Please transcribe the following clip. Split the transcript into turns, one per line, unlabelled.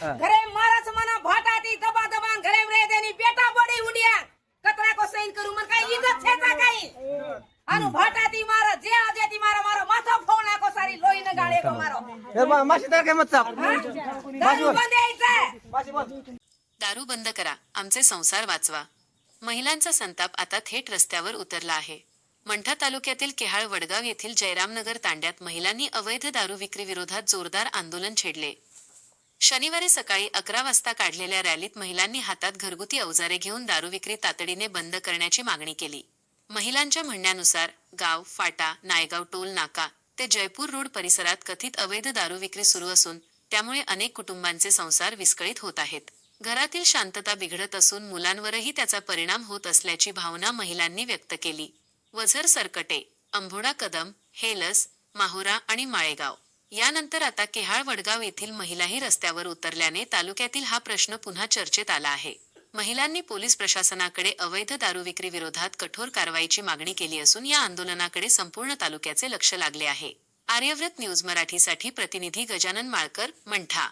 घरे मारस मना भाटाती दबा दबा घरे रे देनी बेटा बड़ी उडिया कतरा को सैन करू मन काही इज्जत छे ता काही अनु भाटाती मारा जे आजेती मारा मारो माथा फोना को सारी लोई न गाळे को मारो
माशी तर काय मत
दारू बंद यायचं
दारू बंद करा, आमचे संसार वाचवा. महिलांचा संताप आता थेट रस्त्यावर उतरला आहे. मंठा तालुक्यातील केहाळ वडगाव येथील जयरामनगर तांड्यात महिलांनी अवैध दारू विक्री विरोधात जोरदार आंदोलन छेडले. शनिवारी सकाळी 11 वाजता काढलेल्या रॅलीत महिलांनी हातात घरगुती अवजारे घेऊन दारू विक्री तातडीने बंद करण्याची मागणी केली. महिलांच्या म्हणण्यानुसार गाव, फाटा, नायगाव टोल नाका ते जयपूर रोड परिसरात कथित अवैध दारू विक्री सुरू असून त्यामुळे अनेक कुटुंबांचे संसार विस्कळीत होत आहेत. घरातील शांतता बिघडत असून मुलांवरही त्याचा परिणाम होत असल्याची भावना महिलांनी व्यक्त केली. वझर सरकटे, अंभोडा कदम, हेलस, माहुरा आणि माळेगाव यानंतर आता केहाळ वडगाव येथील महिलाही रस्त्यावर उतरल्याने तालुक्यातील हा प्रश्न पुन्हा चर्चेत आला आहे. महिलांनी पोलीस प्रशासनाकडे अवैध दारू विक्री विरोधात कठोर कारवाईची मागणी केली असून या आंदोलनाकडे संपूर्ण तालुक्याचे लक्ष लागले आहे. आर्यव्रत न्यूज मराठीसाठी प्रतिनिधी गजानन माळकर, मंठा.